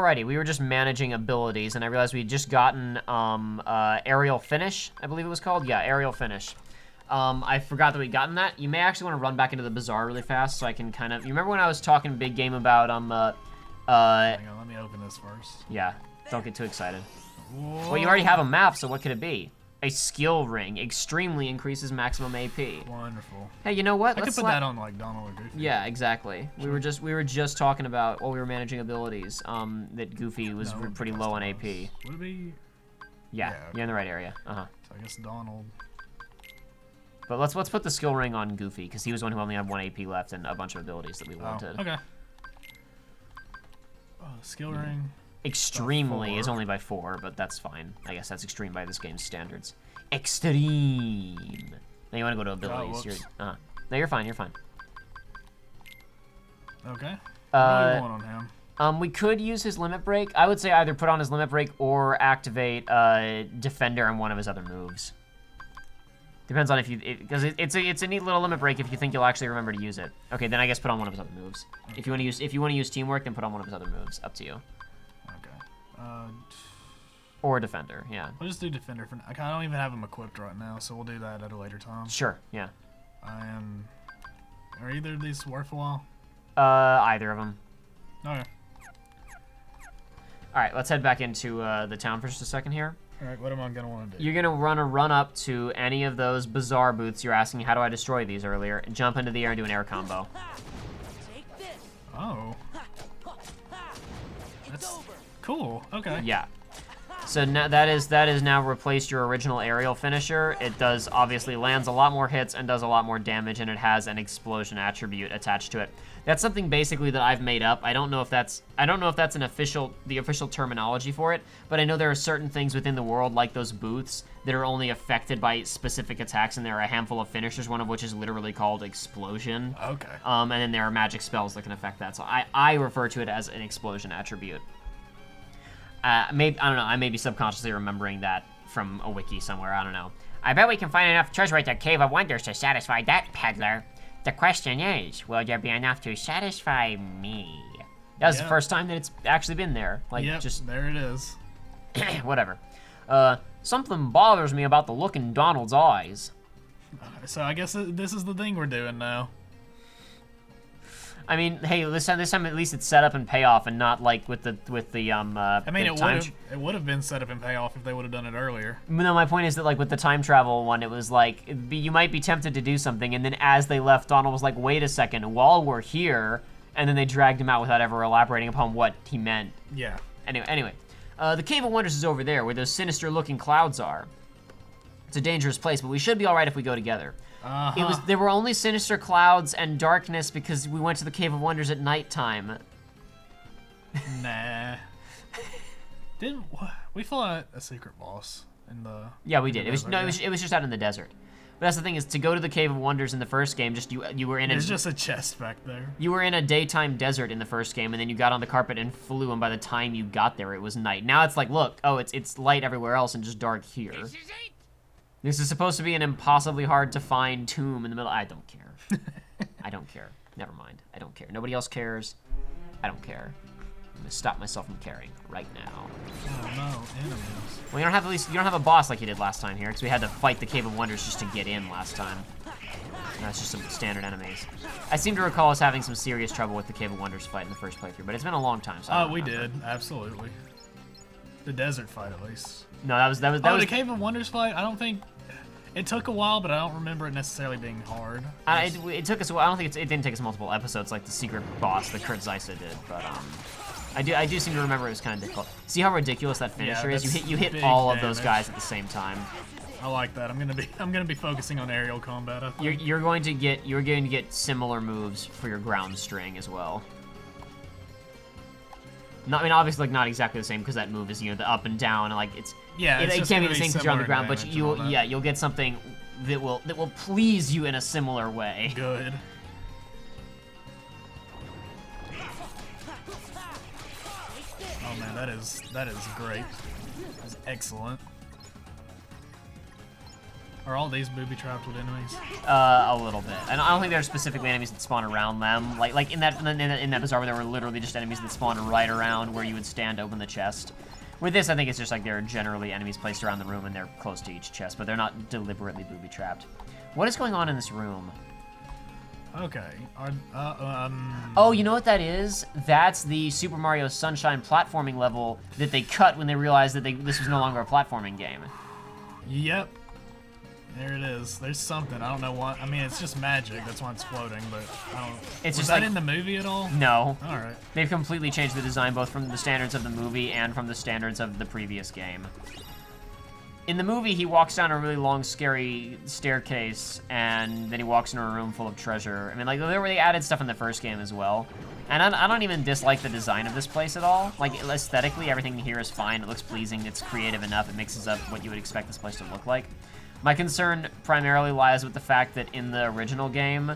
Alrighty, we were just managing abilities, and I realized we'd just gotten aerial finish, I believe it was called. Yeah, aerial finish. I forgot that we'd gotten that. You may actually want to run back into the bazaar really fast so I can kind of... You remember when I was talking big game about, Hang on, let me open this first. Yeah, don't get too excited. Whoa. Well, you already have a map, so what could it be? A skill ring. Extremely increases maximum AP. Wonderful. Hey, you know what? I could put that on, like, Donald or Goofy. Yeah, exactly. We were just talking about, while we were managing abilities, that Goofy was pretty low on AP. Would it be... Yeah, okay. you're in the right area. Uh-huh. So I guess Donald... But let's put the skill ring on Goofy, because he was one who only had 1 AP left and a bunch of abilities that we wanted. Oh, okay. Skill ring... Extremely is only by 4, but that's fine. I guess that's extreme by this game's standards. Extreme. Now you want to go to abilities. No, you're fine. You're fine. Okay. What do you want on him? We could use his limit break. I would say either put on his limit break or activate Defender on one of his other moves. Depends on if you, because it's a neat little limit break if you think you'll actually remember to use it. Okay, then I guess put on one of his other moves. Okay. If you want to use teamwork, then put on one of his other moves. Up to you. Or Defender, yeah. We'll just do Defender for now. I don't even have him equipped right now, so we'll do that at a later time. Sure, yeah. Are either of these worth a while? Either of them. Okay. Alright, let's head back into the town for just a second here. Alright, what am I going to want to do? You're going to run up to any of those bazaar booths you're asking, how do I destroy these earlier, and jump into the air and do an air combo. Oh. That's cool, okay. Yeah. So now that is now replaced your original aerial finisher. It does obviously lands a lot more hits and does a lot more damage, and it has an explosion attribute attached to it. That's something basically that I've made up. I don't know if that's the official terminology for it, but I know there are certain things within the world like those booths that are only affected by specific attacks, and there are a handful of finishers, one of which is literally called explosion. Okay. And then there are magic spells that can affect that. So I refer to it as an explosion attribute. Maybe, I don't know, I may be subconsciously remembering that from a wiki somewhere, I don't know. I bet we can find enough treasure at the Cave of Wonders to satisfy that peddler. The question is, will there be enough to satisfy me? That was the first time that it's actually been there. Like, just there it is. Whatever. Something bothers me about the look in Donald's eyes. So I guess this is the thing we're doing now. I mean, hey, this time at least it's set up and payoff, and not like with the I mean, it would have been set up and payoff if they would have done it earlier. No, my point is that like with the time travel one, it was like you might be tempted to do something, and then as they left, Donald was like, "Wait a second, while we're here," and then they dragged him out without ever elaborating upon what he meant. Yeah. Anyway, the Cave of Wonders is over there, where those sinister-looking clouds are. It's a dangerous place, but we should be all right if we go together. There were only sinister clouds and darkness because we went to the Cave of Wonders at nighttime. Nah. Didn't we fought a secret boss in the? Yeah, we did. It was just out in the desert. But that's the thing is, to go to the Cave of Wonders in the first game, just you were in. There's just a chest back there. You were in a daytime desert in the first game, and then you got on the carpet and flew, and by the time you got there, it was night. Now it's like, look, oh, it's light everywhere else and just dark here. This is supposed to be an impossibly hard to find tomb in the middle. I don't care. I don't care. Never mind. I don't care. Nobody else cares. I don't care. I'm gonna stop myself from caring right now. Oh no, enemies. Well, you don't have a boss like you did last time here, because we had to fight the Cave of Wonders just to get in last time. That's just some standard enemies. I seem to recall us having some serious trouble with the Cave of Wonders fight in the first playthrough, but it's been a long time. So we did, absolutely. The desert fight, at least. No, that was the Cave of Wonders fight. I don't think it took a while, but I don't remember it necessarily being hard. It took us a while. I don't think it didn't take us multiple episodes like the secret boss that Kurt Zeisa did, but I do seem to remember it was kind of difficult. See how ridiculous that finisher is? You hit all of those guys at the same time. I like that. I'm gonna be focusing on aerial combat. I think. You're going to get similar moves for your ground string as well. I mean, obviously, like, not exactly the same because that move is, the up and down, and like it can't be the same because you're on the ground, but you'll get something that will please you in a similar way. Good. Oh man, that is great. That's excellent. Are all these booby trapped with enemies? A little bit. And I don't think there are specifically enemies that spawn around them. Like in that bazaar where there were literally just enemies that spawned right around where you would stand open the chest. With this, I think it's just like there are generally enemies placed around the room and they're close to each chest, but they're not deliberately booby trapped. What is going on in this room? Okay. Oh, you know what that is? That's the Super Mario Sunshine platforming level that they cut when they realized that this was no longer a platforming game. Yep. There it is. There's something. I don't know what. I mean, it's just magic. That's why it's floating, but I don't. It's was just that like, in the movie at all? No. All right. They've completely changed the design both from the standards of the movie and from the standards of the previous game. In the movie, he walks down a really long, scary staircase, and then he walks into a room full of treasure. I mean, like, they added stuff in the first game as well. And I don't even dislike the design of this place at all. Like, aesthetically, everything here is fine. It looks pleasing. It's creative enough. It mixes up what you would expect this place to look like. My concern primarily lies with the fact that in the original game,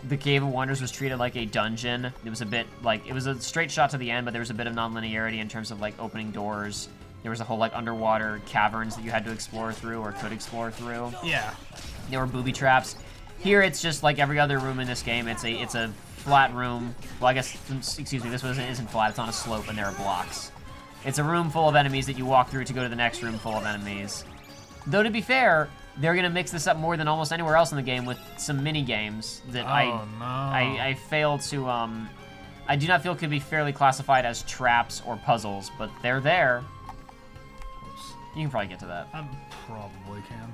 the Cave of Wonders was treated like a dungeon. It was a bit, like, it was a straight shot to the end, but there was a bit of non-linearity in terms of, like, opening doors. There was a whole, like, underwater caverns that you had to explore through or could explore through. Yeah. There were booby traps. Here, it's just like every other room in this game. It's a flat room. Well, I guess, excuse me, this one isn't flat. It's on a slope, and there are blocks. It's a room full of enemies that you walk through to go to the next room full of enemies. Though, to be fair, they're going to mix this up more than almost anywhere else in the game with some mini-games that I fail to, I do not feel could be fairly classified as traps or puzzles, but they're there. You can probably get to that. I probably can.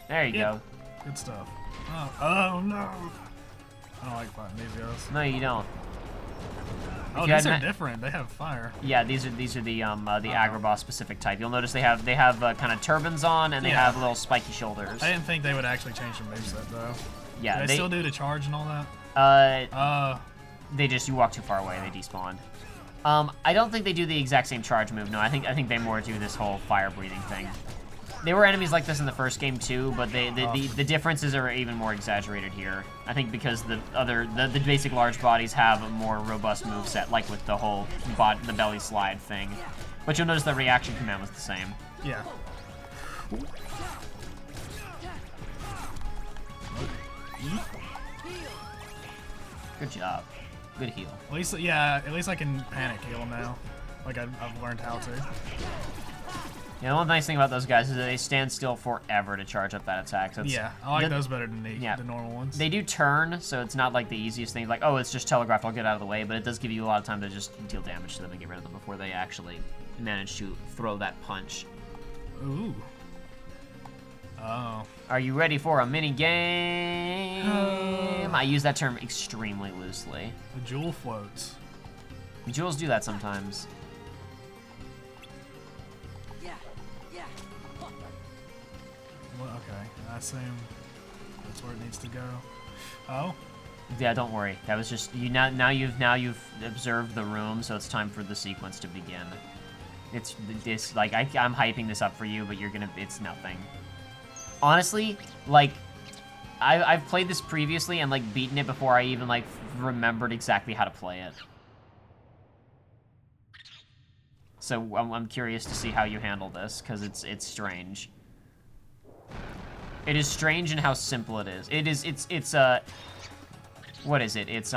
There you go. Good stuff. Oh no! I don't like fighting these guys. No, you don't. Oh, these are different. They have fire. Yeah, these are the Agrabah specific type. You'll notice they have kind of turbans on and they have little spiky shoulders. I didn't think they would actually change the moveset though. Yeah, do they still do the charge and all that? They just, you walk too far away, they despawn. I don't think they do the exact same charge move. No, I think they more do this whole fire breathing thing. There were enemies like this in the first game too, but the differences are even more exaggerated here. I think because the basic large bodies have a more robust moveset, like with the whole the belly slide thing. But you'll notice the reaction command was the same. Yeah. Good job. Good heal. At least I can panic heal them now. Like I've learned how to. Yeah, the one nice thing about those guys is that they stand still forever to charge up that attack. So yeah, I like those better than the normal ones. They do turn, so it's not like the easiest thing. Like, oh, it's just telegraphed, I'll get out of the way. But it does give you a lot of time to just deal damage to them and get rid of them before they actually manage to throw that punch. Ooh. Oh. Are you ready for a mini game? I use that term extremely loosely. The jewel floats. Jewels do that sometimes. Well, okay, I assume that's where it needs to go. Oh. Yeah, don't worry. That was just you. Now you've observed the room, so it's time for the sequence to begin. It's this like I'm hyping this up for you, but it's nothing. Honestly, like I've played this previously and like beaten it before I even like remembered exactly how to play it. So I'm curious to see how you handle this because it's strange. It is strange in how simple it is. It's what is it? It's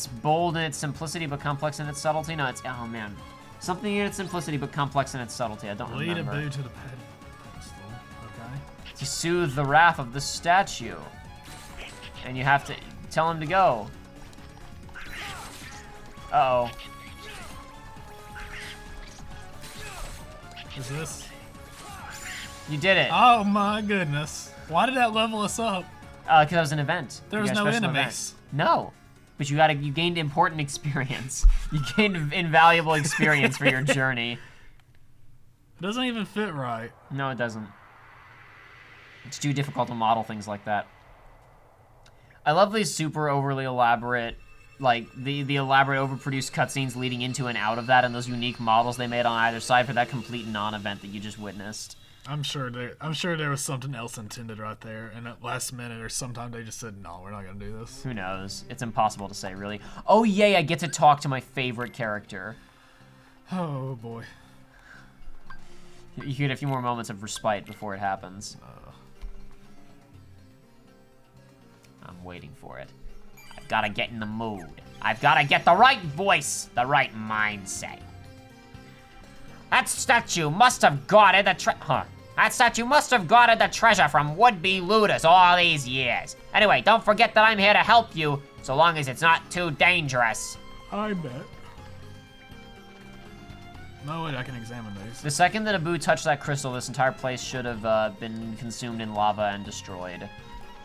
bold in its simplicity but complex in its subtlety. No, it's oh man. Something in its simplicity but complex in its subtlety. I don't remember. Lead a boo to the pedestal. Okay. To soothe the wrath of the statue. And you have to tell him to go. Uh-oh. Is this? You did it. Oh my goodness. Why did that level us up? Because that was an event. There was no enemies. No. But you gained important experience. You gained invaluable experience for your journey. It doesn't even fit right. No, it doesn't. It's too difficult to model things like that. I love these super overly elaborate, like the elaborate overproduced cutscenes leading into and out of that, and those unique models they made on either side for that complete non-event that you just witnessed. I'm sure there was something else intended right there, and at last minute or sometime they just said, no, we're not gonna do this. Who knows? It's impossible to say, really. Oh yay, I get to talk to my favorite character. Oh boy. You get a few more moments of respite before it happens. I'm waiting for it. I've got to get in the mood. I've got to get the right voice, the right mindset. That statue must have guarded the That statue must have guarded the treasure from would-be looters all these years. Anyway, don't forget that I'm here to help you, so long as it's not too dangerous. I bet. No way I can examine these. The second that Abu touched that crystal, this entire place should have been consumed in lava and destroyed.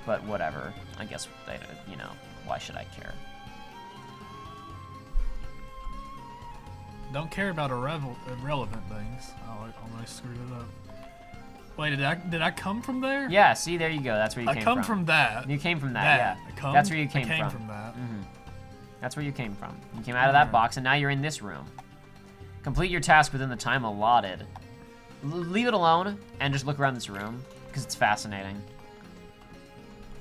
But whatever. I guess, you know, why should I care? Don't care about irrelevant things. Oh, I almost screwed it up. Wait, did I come from there? Yeah, see, there you go. That's where you came from. I come from that. You came from that, yeah. That's where you came from. I came from that. That's where you came from. You came out of that box, and now you're in this room. Complete your task within the time allotted. Leave it alone, and just look around this room, because it's fascinating.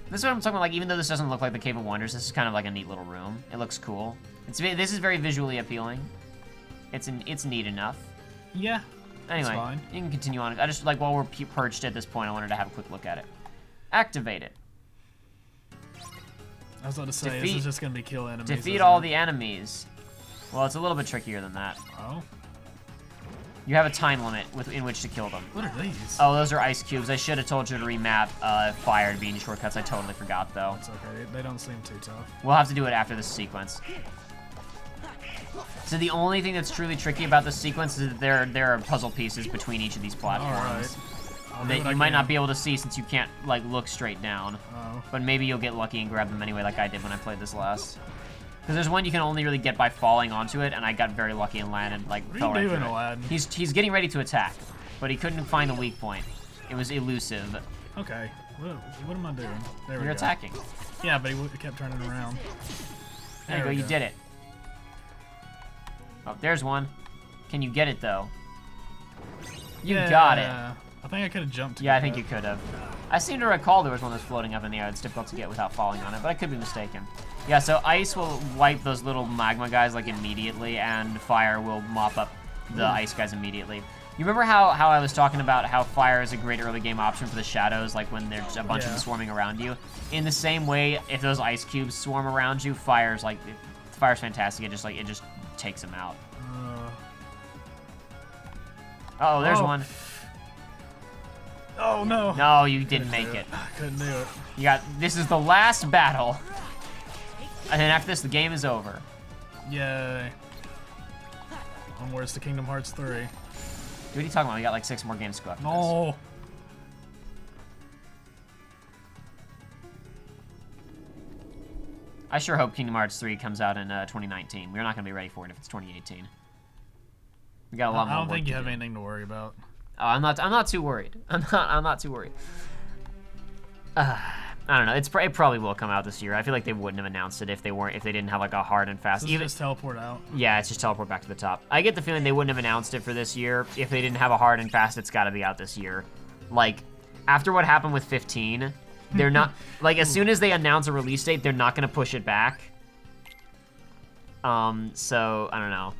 This is what I'm talking about, like, even though this doesn't look like the Cave of Wonders, this is kind of like a neat little room. It looks cool. This is very visually appealing. It's neat enough. Yeah. Anyway, fine. You can continue on. I just, like, while we're perched at this point, I wanted to have a quick look at it. Activate it. I was about to say, this is just going to be kill enemies. Defeat all the enemies. Well, it's a little bit trickier than that. Oh? You have a time limit in which to kill them. What are these? Oh, those are ice cubes. I should have told you to remap fire to being shortcuts. I totally forgot, though. It's okay. They don't seem too tough. We'll have to do it after this sequence. So the only thing that's truly tricky about this sequence is that there are puzzle pieces between each of these platforms that you might not be able to see since you can't, like, look straight down. Oh. But maybe you'll get lucky and grab them anyway, like I did when I played this last. Because there's one you can only really get by falling onto it, and I got very lucky and landed, like, fell right through it. Aladdin? He's getting ready to attack, but he couldn't find the weak point. It was elusive. Okay. What am I doing? There we go. You're attacking. Yeah, but he kept turning around. There you go. You did it. Oh, there's one. Can you get it, though? You got it. I think I could have jumped. Yeah, I think you could have. I seem to recall there was one that's floating up in the air. It's difficult to get without falling on it, but I could be mistaken. Yeah, so ice will wipe those little magma guys, like, immediately, and fire will mop up the ice guys immediately. You remember how I was talking about how fire is a great early game option for the shadows, like when there's a bunch of them swarming around you? In the same way, if those ice cubes swarm around you, fire's fantastic. It just takes them out. Oh, there's one. Oh no. No, you didn't make it. I couldn't do it. This is the last battle. And then after this, the game is over. Yay. Onwards to Kingdom Hearts 3. What are you talking about? We got like 6 more games to go after this. No. I sure hope Kingdom Hearts 3 comes out in 2019. We're not going to be ready for it if it's 2018. We got a lot more. I don't think you have anything to worry about. Oh, I'm not too worried. I'm not too worried. I don't know. It probably will come out this year. I feel like they wouldn't have announced it if they didn't have like a hard and fast. So just teleport out. Yeah, it's just teleport back to the top. I get the feeling they wouldn't have announced it for this year if they didn't have a hard and fast. It's got to be out this year. Like after what happened with 15, they're not like as soon as they announce a release date, they're not going to push it back. So I don't know.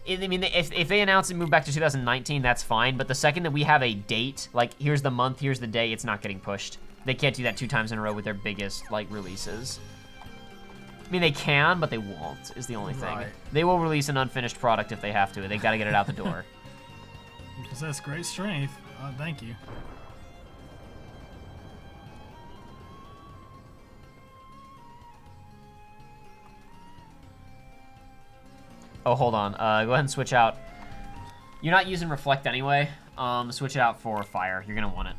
I mean, if they announce and move back to 2019, that's fine. But the second that we have a date, like here's the month, here's the day, it's not getting pushed. They can't do that 2 times in a row with their biggest like releases. I mean, they can, but they won't. Is the only thing. Right. They will release an unfinished product if they have to. They got to get it out the door. You possess great strength. Thank you. Oh, hold on. Go ahead and switch out. You're not using Reflect anyway. Switch it out for Fire. You're going to want it.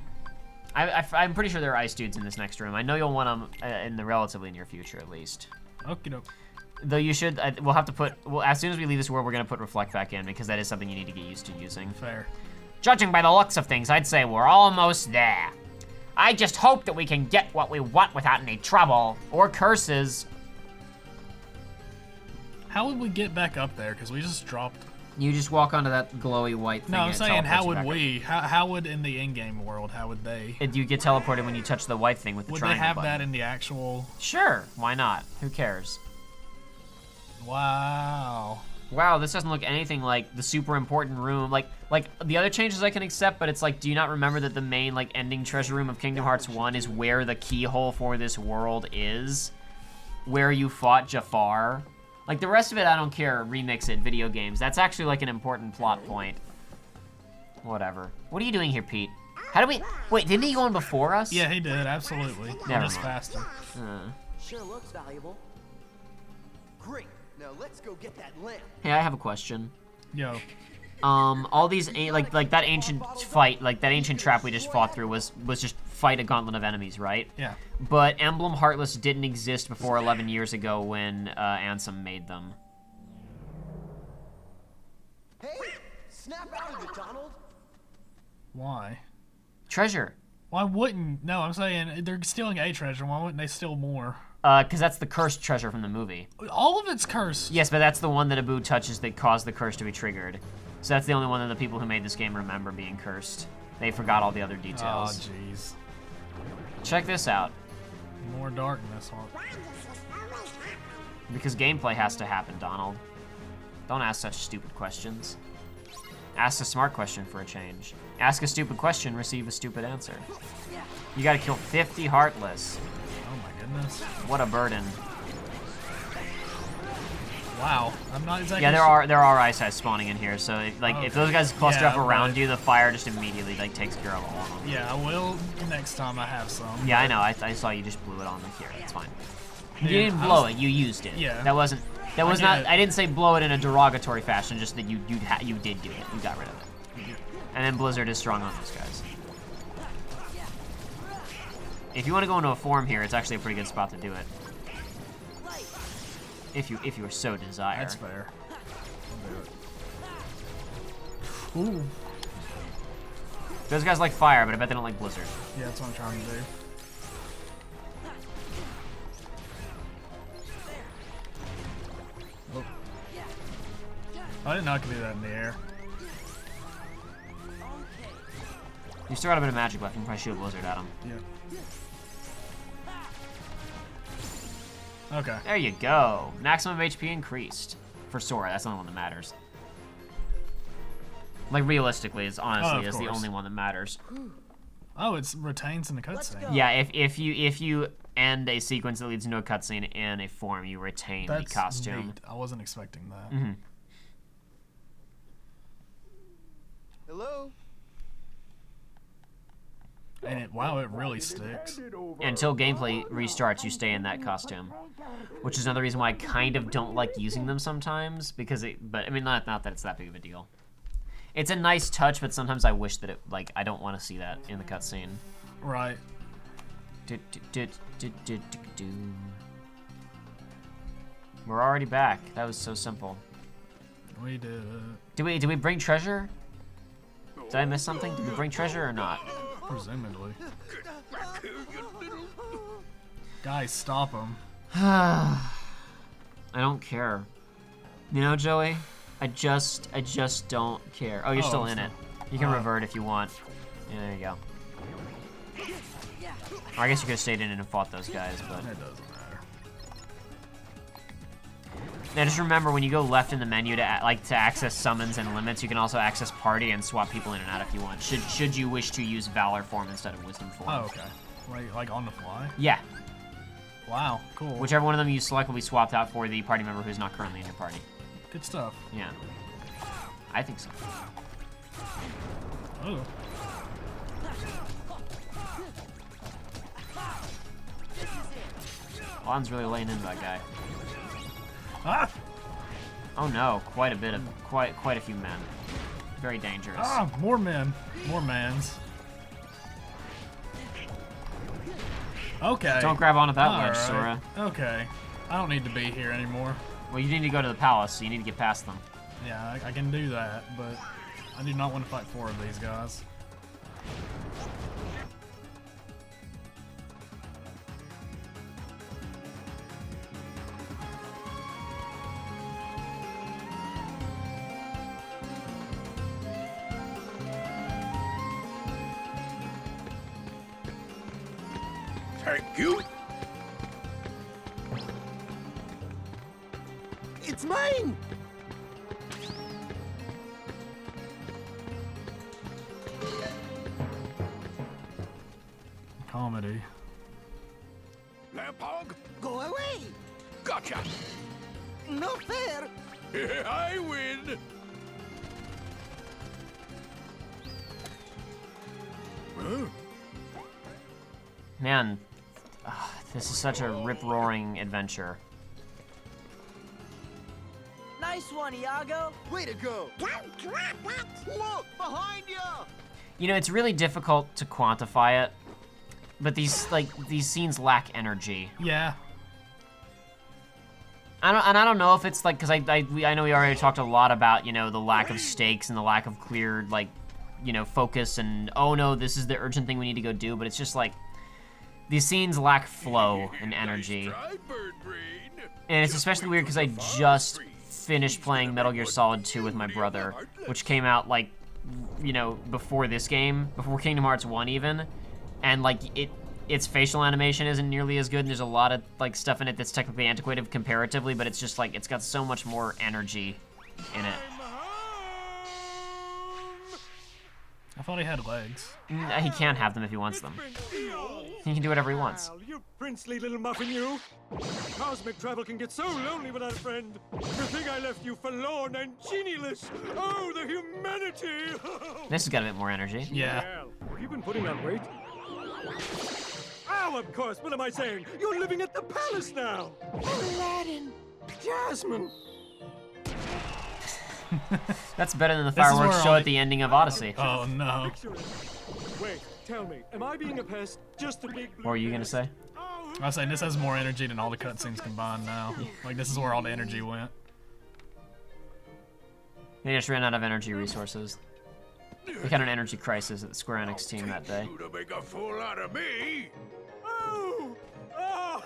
I'm pretty sure there are ice dudes in this next room. I know you'll want them in the relatively near future, at least. Okie doke. Though you should, we'll have to put, as soon as we leave this world, we're going to put Reflect back in, because that is something you need to get used to using. Fair. Judging by the looks of things, I'd say we're almost there. I just hope that we can get what we want without any trouble, or curses. How would we get back up there? Because we just dropped. You just walk onto that glowy white thing. No, I'm saying how would we? How would in the in-game world? How would they? You get teleported when you touch the white thing with the triangle Would they have button. that in the actual? Sure, why not? Who cares? Wow. Wow, this doesn't look anything like the super important room. Like the other changes I can accept, but it's like, do you not remember that the main like ending treasure room of Kingdom Hearts 1 is where the keyhole for this world is? Where you fought Jafar? Like the rest of it, I don't care, remix it, video games. That's actually like an important plot point. Whatever. What are you doing here, Pete? How do we, wait, didn't he go on before us? Yeah, he did, absolutely. Never Just mind. faster. Sure looks valuable. Great. Now let's go get that lamp. Hey, I have a question. Yo. All these, like that ancient fight, like that ancient trap we just fought through was just fight a gauntlet of enemies, right? Yeah. But Emblem Heartless didn't exist before 11 years ago when Ansem made them. Hey, snap out of it, Donald. Why? Treasure. Why wouldn't? No, I'm saying they're stealing a treasure. Why wouldn't they steal more? Because that's the cursed treasure from the movie. All of it's cursed. Yes, but that's the one that Abu touches that caused the curse to be triggered. So that's the only one that the people who made this game remember being cursed. They forgot all the other Oh, details. jeez. Check this out. More darkness. Because gameplay has to happen, Donald. Don't ask such stupid questions. Ask a smart question for a change. Ask a stupid question, receive a stupid answer. You gotta kill 50 Heartless. Oh my goodness. What a burden. Wow. I'm not exactly. Yeah, there are ice eyes spawning in here, so if those guys cluster Yeah, up around but- you, the fire just immediately like takes care of all of them. Yeah, I will next time I have some. Yeah, I know. I saw you just blew it on here. It's fine. Dude, You didn't I blow was- it. You used it. Yeah. That was get not. it. I didn't say blow it in a derogatory fashion. Just that you did do it. You got rid of it. And then Blizzard is strong on those guys. If you want to go into a form here, it's actually a pretty good spot to do it. If you so desire. That's fair. I'll do it. Ooh. Those guys like fire, but I bet they don't like Blizzard. Yeah, that's what I'm trying to do. Oh. I didn't know I could do that in the air. You still got a bit of magic left. You can probably shoot a Blizzard at him. Yeah. Okay. There you go. Maximum HP increased. For Sora, that's the only one that matters. Like, realistically, it's honestly of is the course. only one that matters. Oh, it's retains in the cutscene. Yeah, if you end a sequence that leads into a cutscene in a form, you retain That's the costume. neat. I wasn't expecting that. Mm-hmm. Hello? And it really sticks. Until gameplay restarts, you stay in that costume, which is another reason why I kind of don't like using them sometimes. Because but I mean, not that it's that big of a deal. It's a nice touch, but sometimes I wish that I don't want to see that in the cutscene. Right. We're already back. That was so simple. We did it. Did we bring treasure? Did I miss something? Did we bring treasure or not? Presumably. Guys, stop him. I don't care. You know, Joey? I just don't care. Oh, you're Oh, still I'm in still- it. You can revert if you want. Yeah, there you go. Or I guess you could have stayed in it and fought those guys, but... It doesn't matter. Now just remember, when you go left in the menu to access summons and limits, you can also access party and swap people in and out if you want. Should you wish to use Valor form instead of Wisdom form. Oh, okay. Like on the fly? Yeah. Wow, cool. Whichever one of them you select will be swapped out for the party member who's not currently in your party. Good stuff. Yeah. I think so. Oh. Lon's really laying into that guy. Ah! Oh no, quite a few men. Very dangerous. Ah, more men. More mans. Okay. Don't grab onto that All ledge, right. Sora. Okay. I don't need to be here anymore. Well, you need to go to the palace, so you need to get past them. Yeah, I can do that, but I do not want to fight 4 of these guys. Thank you. It's mine! comedy. Lampog? Go away! Gotcha! No fair! I win! Huh? Man, this is such a rip-roaring adventure. Nice one, Iago! Way to go! Don't drop it! Look! Behind you! You know, it's really difficult to quantify it, but these scenes lack energy. Yeah. I don't know if it's like, because I know we already talked a lot about, you know, the lack of stakes and the lack of clear, like, you know, focus and, oh no, this is the urgent thing we need to go do, but it's just like, these scenes lack flow and energy. And it's especially weird because I just finished playing Metal Gear Solid 2 with my brother, which came out, like, you know, before this game, before Kingdom Hearts 1 even, and, like, its facial animation isn't nearly as good, and there's a lot of, like, stuff in it that's technically antiquated comparatively, but it's just, like, it's got so much more energy in it. I thought he had legs. He can't have them if he wants them. He can do whatever he wants. You princely little muffin, you! Cosmic travel can get so lonely without a friend. To think I left you forlorn and genieless. Oh, the humanity! This has got a bit more energy. Yeah. Well, have you been putting on weight? Oh, of course. What am I saying? You're living at the palace now. Aladdin, Jasmine. That's better than the This is fireworks where show all at the ending of Odyssey. Oh no. Wait, tell me, am I being a pest? Just a big blue What were you gonna pest? say? I was saying this has more energy than all the cutscenes combined now. Like this is where all the energy went. They just ran out of energy resources. We had an energy crisis at the Square Enix team that day. You to make a fool out of me? Oh! Oh!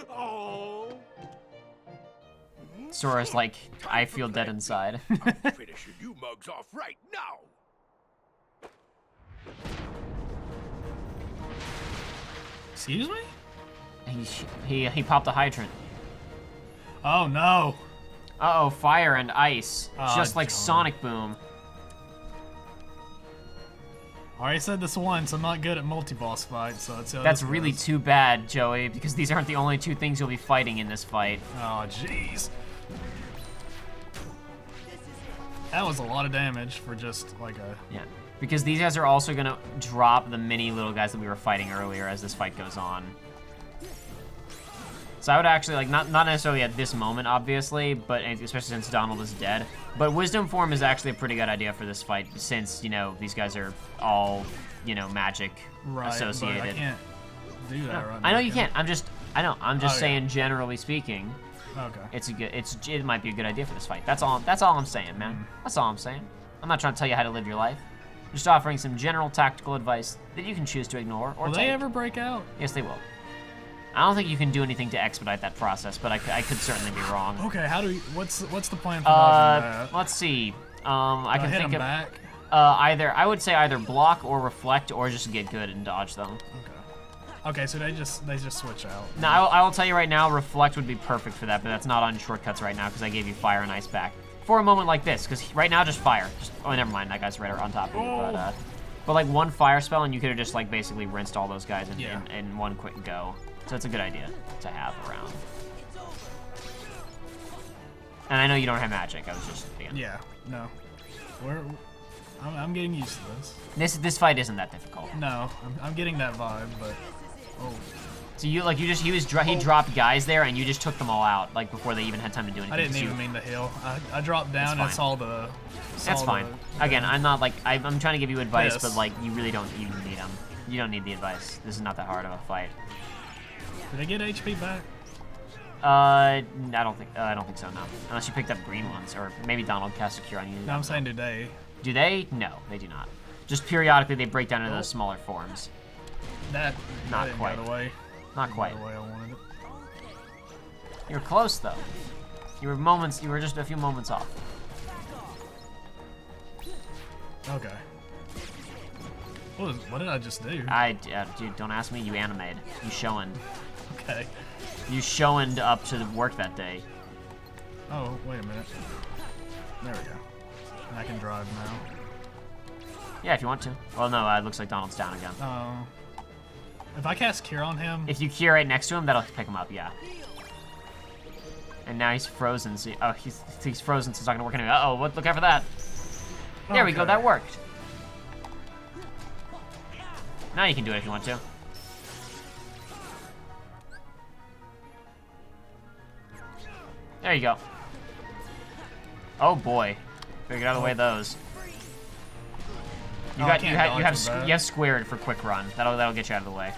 Oh! Sora's like, I feel dead inside. I'm finishing you mugs off right now. Excuse me? He popped a hydrant. Oh no. Uh-oh, fire and ice. Oh, Just like John. Sonic Boom. I already said this once, I'm not good at multi-boss fights, so it's That's really too bad, Joey, because these aren't the only two things you'll be fighting in this fight. Oh jeez. That was a lot of damage for just like a... Yeah, because these guys are also gonna drop the mini little guys that we were fighting earlier as this fight goes on. So I would actually, like, not necessarily at this moment, obviously, but especially since Donald is dead. But Wisdom Form is actually a pretty good idea for this fight, since, you know, these guys are all, you know, magic associated. But I can't do that right now. I know you can't. I'm just saying, yeah. generally speaking, Okay. it might be a good idea for this fight. That's all I'm saying, man. That's all I'm saying. I'm not trying to tell you how to live your life. I'm just offering some general tactical advice that you can choose to ignore or Will take. they ever break out? Yes, they will. I don't think you can do anything to expedite that process, but I could certainly be wrong. Okay, how do we... What's the plan for dodging that? Let's see. I can hit think them of back? I would say either block or reflect or just get good and dodge them. Okay. Okay, so they just switch out. Now, I will tell you right now, reflect would be perfect for that, but that's not on shortcuts right now because I gave you fire and ice back. For a moment like this, because right now just fire. Oh, never mind, that guy's right on top of you. But like one fire spell and you could have just like basically rinsed all those guys in one quick go. So it's a good idea to have around. And I know you don't have magic. I was just being. Yeah. No. I'm getting used to this. This fight isn't that difficult. No, I'm getting that vibe, but oh. So he dropped guys there and you just took them all out like before they even had time to do anything. I didn't even mean to heal. I dropped down and saw the. That's fine. Again, I'm not like I'm trying to give you advice, Yes. but like you really don't even need them. You don't need the advice. This is not that hard of a fight. Did I get HP back? I don't think so. No, unless you picked up green ones, or maybe Donald cast a cure on you. No, I'm saying today. Do they? No, they do not. Just periodically they break down into those smaller forms. That Not didn't quite. Go the way. Not Didn't quite. Go the way I wanted it. You were close though. You were just a few moments off. Okay. What did I just do? Dude, don't ask me. You animated. You showing. Okay. You showing up to work that day. Oh, wait a minute. There we go. I can drive now. Yeah, if you want to. Well, no, it looks like Donald's down again. Oh. If I cast Cure on him, If you cure right next to him, that'll pick him up, yeah. And now he's frozen, so he's frozen, so it's not gonna work anyway. Uh-oh, look out for that. There we go, Okay. that worked. Now you can do it if you want to. There you go. Oh boy. Better get out of the way of those. You Oh, I got can't you dodge have with that. you have squared for quick run. That'll get you out of the way.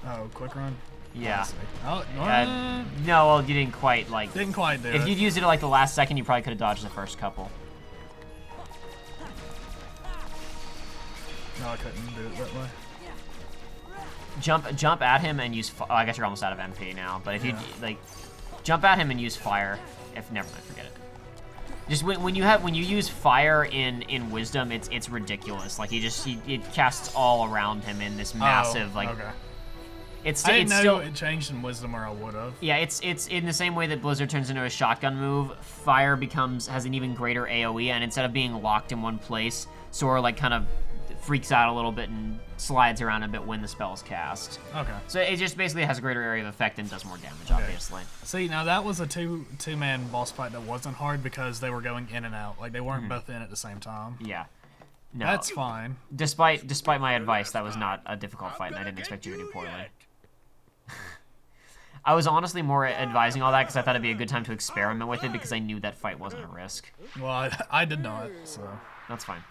oh, quick run. Yeah. I see. Oh, No, well, you didn't quite like. didn't quite do If it. you'd used it at like the last second, you probably could have dodged the first couple. No, I couldn't do it that way. Jump at him and use. Oh, I guess you're almost out of MP now. But if you Yeah. like, jump at him and use fire. If never mind, forget it. Just when you use fire in Wisdom, it's ridiculous. Like it casts all around him in this massive like. Okay. It's I didn't it's know still. it changed in Wisdom, or I would have. Yeah, it's in the same way that Blizzard turns into a shotgun move. Fire has an even greater AOE, and instead of being locked in one place, Sora like kind of freaks out a little bit and slides around a bit when the spell is cast. Okay. So it just basically has a greater area of effect and does more damage, obviously. See, now that was a two-man boss fight that wasn't hard because they were going in and out. Like, they weren't both in at the same time. Yeah. No. That's fine. Despite my advice, that was not a difficult fight, and I didn't expect you to do poorly. I was honestly more advising all that because I thought it'd be a good time to experiment with it because I knew that fight wasn't a risk. Well, I did not, so. That's fine.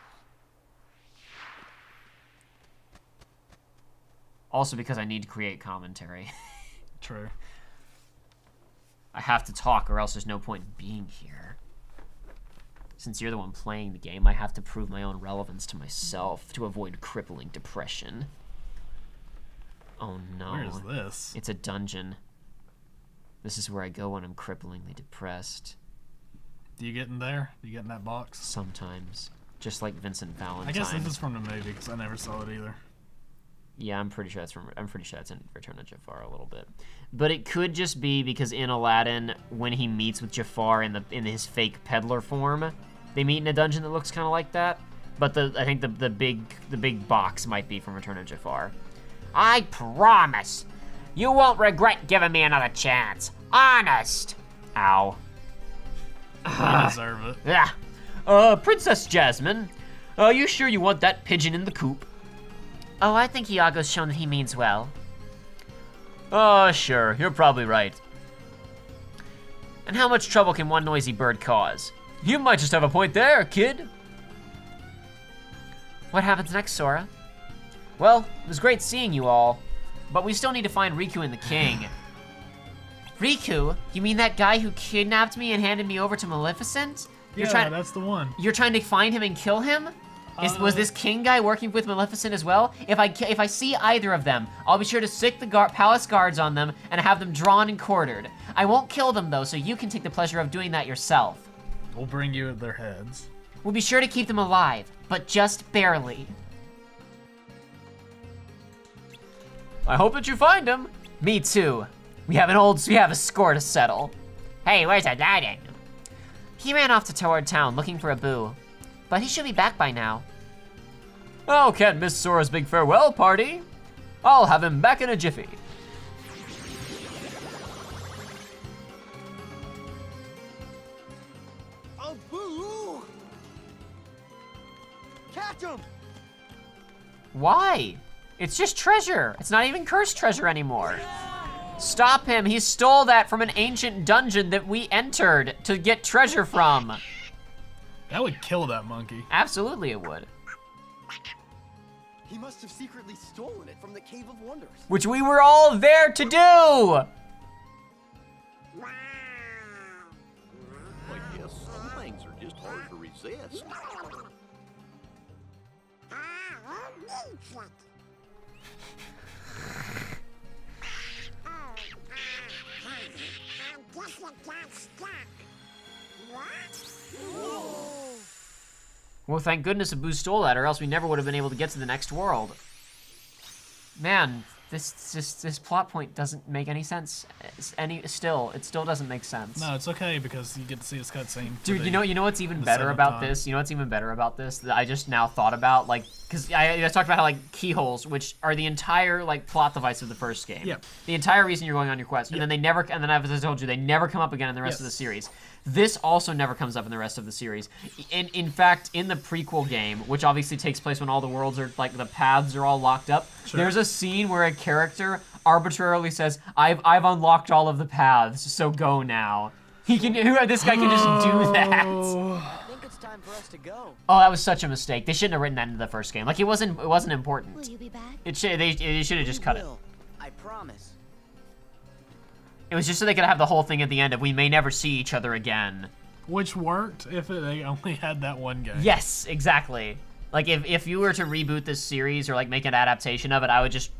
Also because I need to create commentary. True. I have to talk or else there's no point in being here. Since you're the one playing the game, I have to prove my own relevance to myself to avoid crippling depression. Oh no. Where is this? It's a dungeon. This is where I go when I'm cripplingly depressed. Do you get in there? Do you get in that box? Sometimes. Just like Vincent Valentine. I guess this is from the movie because I never saw it either. Yeah, I'm pretty sure that's in Return of Jafar a little bit. But it could just be because in Aladdin, when he meets with Jafar in his fake peddler form, they meet in a dungeon that looks kind of like that. But I think the big box might be from Return of Jafar. I promise, you won't regret giving me another chance. Honest. Ow. You deserve it. Yeah. Princess Jasmine, are you sure you want that pigeon in the coop? Oh, I think Iago's shown that he means well. Oh, sure, you're probably right. And how much trouble can one noisy bird cause? You might just have a point there, kid. What happens next, Sora? Well, it was great seeing you all, but we still need to find Riku and the king. Riku? You mean that guy who kidnapped me and handed me over to Maleficent? That's the one. You're trying to find him and kill him? Was this king guy working with Maleficent as well? If I see either of them, I'll be sure to sick the palace guards on them and have them drawn and quartered. I won't kill them though, so you can take the pleasure of doing that yourself. We'll bring you their heads. We'll be sure to keep them alive, but just barely. I hope that you find him. Me too. We have a score to settle. Hey, where's Aladdin? He ran off toward town looking for a boo. But he should be back by now. Oh, can't miss Sora's big farewell party. I'll have him back in a jiffy. Oh, boo! Catch him! Why? It's just treasure. It's not even cursed treasure anymore. Stop him. He stole that from an ancient dungeon that we entered to get treasure from. That would kill that monkey. Absolutely it would. He must have secretly stolen it from the Cave of Wonders. Which we were all there to do. I guess some things are just hard to resist. Well, thank goodness Abu stole that, or else we never would have been able to get to the next world. Man, this plot point doesn't make any sense. It still doesn't make sense. No, it's okay because you get to see this cutscene. Dude, you know what's even better about this? You know what's even better about this that I just now thought about? Like, because I talked about how, like, keyholes, which are the entire, like, plot device of the first game. Yep. The entire reason you're going on your quest. And then as I told you, they never come up again in the rest of the series. This also never comes up in the rest of the series. In fact, in the prequel game, which obviously takes place when all the worlds are, like, the paths are all locked up, there's a scene where a character arbitrarily says, I've unlocked all of the paths, so go now. This guy can just do that. I think it's time for us to go. Oh, that was such a mistake. They shouldn't have written that into the first game. Like, it wasn't important. Will you be back? They should have just cut it. I promise. It was just so they could have the whole thing at the end of we may never see each other again. Which worked if they only had that one game. Yes, exactly. Like if you were to reboot this series or like make an adaptation of it, I would just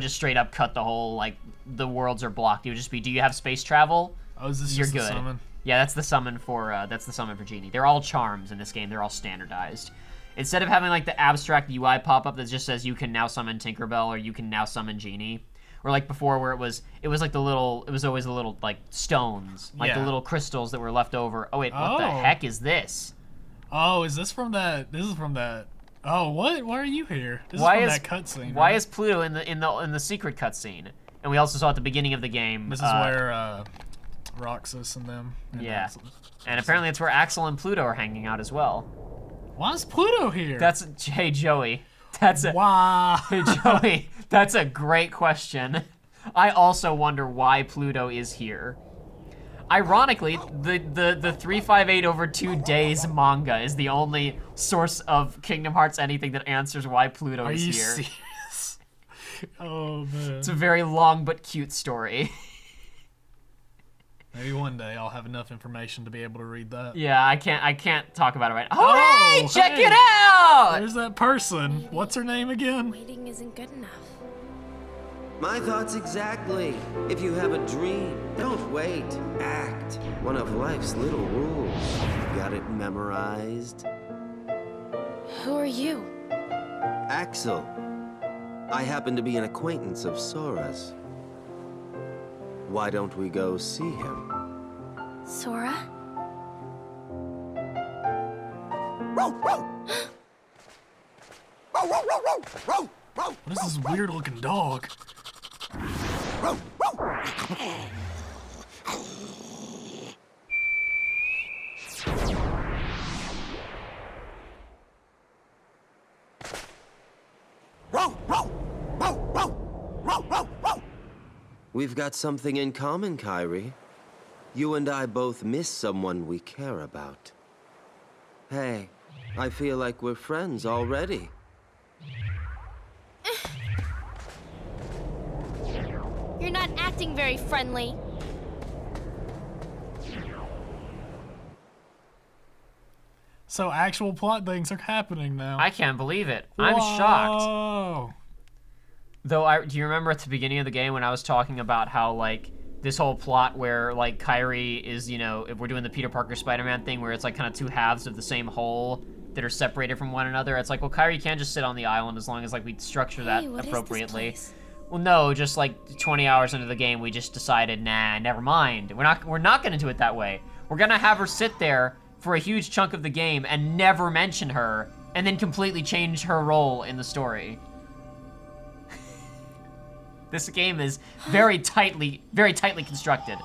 straight up cut the whole like the worlds are blocked. It would just be, do you have space travel? Oh, is this You're just good. the summon? Yeah, that's the summon for Genie. They're all charms in this game. They're all standardized. Instead of having like the abstract UI pop up that just says you can now summon Tinkerbell or you can now summon Genie. Or like before where it was like it was always the little like stones, like the little crystals that were left over. Oh wait, what the heck is this? Oh, is this from that? This is from that. Oh, what? Why are you here? This Why is is from that cutscene. Why is Pluto in the secret cutscene? And we also saw at the beginning of the game. This is where Roxas and them. And apparently it's where Axel and Pluto are hanging out as well. Why is Pluto here? Hey Joey. Wow. Hey Joey, that's a great question. I also wonder why Pluto is here. Ironically, the 358 over 2 days manga is the only source of Kingdom Hearts anything that answers why Pluto is here. Are you serious? Oh man. It's a very long but cute story. Maybe one day I'll have enough information to be able to read that. Yeah, I can't talk about it right now. Oh, hey, check it out! There's that person. What's her name again? Waiting isn't good enough. My thoughts exactly. If you have a dream, don't wait. Act. One of life's little rules. Got it memorized? Who are you? Axel. I happen to be an acquaintance of Sora's. Why don't we go see him? Sora? What is this weird looking dog? We've got something in common, Kairi. You and I both miss someone we care about. Hey, I feel like we're friends already. You're not acting very friendly. So actual plot things are happening now. I can't believe it. I'm shocked. Oh. Though, do you remember at the beginning of the game when I was talking about how, like, this whole plot where, like, Kairi is, you know, if we're doing the Peter Parker Spider-Man thing where it's, like, kind of two halves of the same whole that are separated from one another, it's like, well, Kairi can't just sit on the island as long as, like, we structure that appropriately. Is this place? Well, no, just, like, 20 hours into the game, we just decided, nah, never mind. We're not gonna do it that way. We're gonna have her sit there for a huge chunk of the game and never mention her, and then completely change her role in the story. This game is very tightly constructed.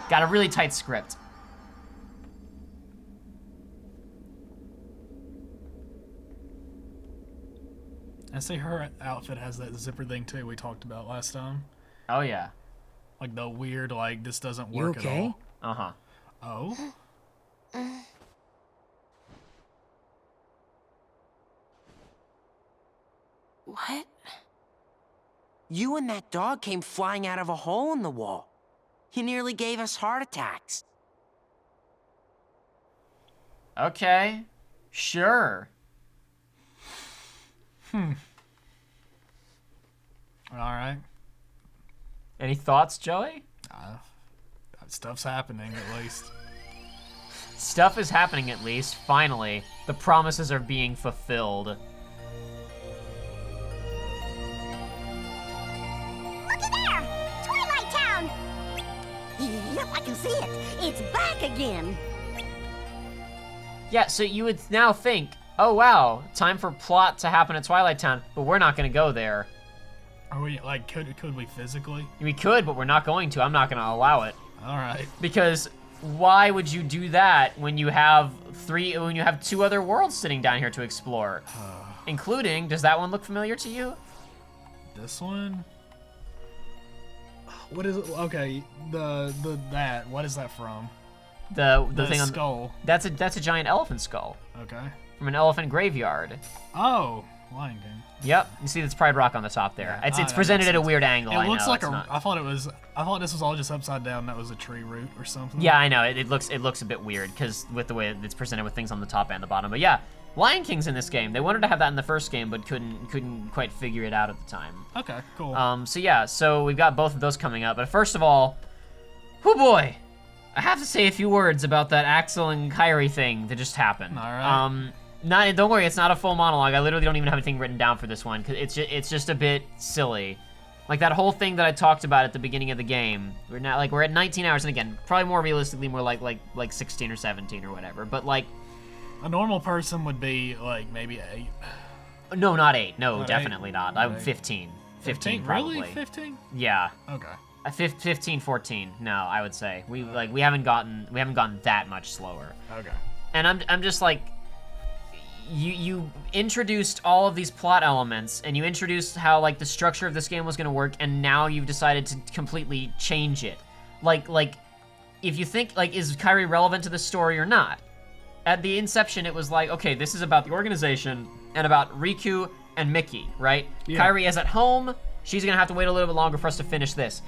Got a really tight script. I see her outfit has that zipper thing too we talked about last time. Oh yeah. Like the weird, like, this doesn't work at all. Uh-huh. Oh? What? You and that dog came flying out of a hole in the wall. He nearly gave us heart attacks. Okay. Sure. Alright. Any thoughts, Joey? Stuff's happening, at least. Stuff is happening at least, finally. The promises are being fulfilled. back again. Yeah, so you would now think, oh wow, time for plot to happen at Twilight Town, but we're not gonna go there. Are we, like, could we physically? We could, but we're not going to. I'm not gonna allow it. All right. Because why would you do that when you have two other worlds sitting down here to explore? Including, does that one look familiar to you? This one? What is it? Okay, what is that from? The thing on skull. That's a giant elephant skull. Okay. From an elephant graveyard. Oh, Lion King. Yep, you see this Pride Rock on the top there. Yeah. It's presented at a weird angle. It looks like not. I thought this was all just upside down. That was a tree root or something. Yeah, I know. It looks a bit weird because with the way it's presented with things on the top and the bottom. But yeah, Lion King's in this game. They wanted to have that in the first game, but couldn't quite figure it out at the time. Okay, cool. So yeah, so we've got both of those coming up. But first of all, oh boy, I have to say a few words about that Axel and Kairi thing that just happened. All right. Don't worry, it's not a full monologue. I literally don't even have anything written down for this one because it's just a bit silly. Like that whole thing that I talked about at the beginning of the game. We're at 19 hours, and again, probably more realistically, more like 16 or 17 or whatever. But like, a normal person would be like maybe 8. No, not 8. No, Not definitely 8? not. I'm 15. 15 probably. Really? 15? Yeah. Okay. 15, 14. No, I would say we haven't gotten that much slower. Okay. And I'm just like, you introduced all of these plot elements, and you introduced how like the structure of this game was gonna work, and now you've decided to completely change it. Like, if you think like, is Kairi relevant to the story or not? At the inception, it was like, okay, this is about the organization and about Riku and Mickey, right? Yeah. Kairi is at home. She's gonna have to wait a little bit longer for us to finish this.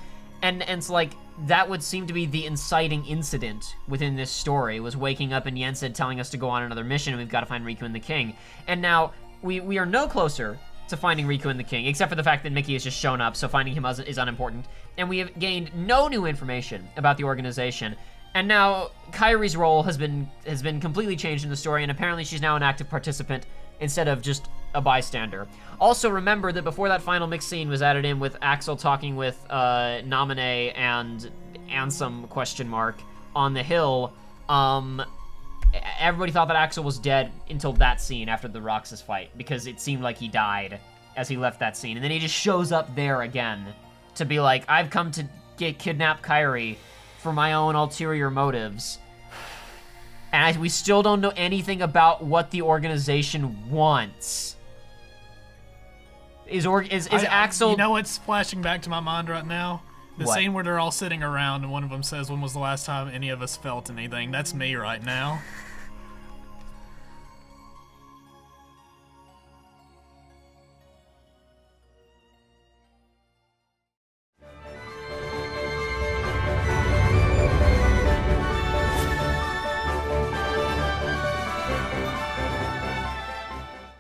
And it's like, that would seem to be the inciting incident within this story, was waking up and Yensid telling us to go on another mission and we've got to find Riku and the King. And now, we are no closer to finding Riku and the King, except for the fact that Mickey has just shown up, so finding him is unimportant. And we have gained no new information about the organization. And now, Kairi's role has been completely changed in the story, and apparently she's now an active participant instead of just a bystander. Also, remember that before that final mix scene was added in with Axel talking with Naminé and Ansem on the hill, everybody thought that Axel was dead until that scene after the Roxas fight, because it seemed like he died as he left that scene. And then he just shows up there again to be like, I've come to kidnap Kairi for my own ulterior motives. And we still don't know anything about what the organization wants. Is Axel... You know what's flashing back to my mind right now? The What? scene where they're all sitting around and one of them says, when was the last time any of us felt anything? That's me right now.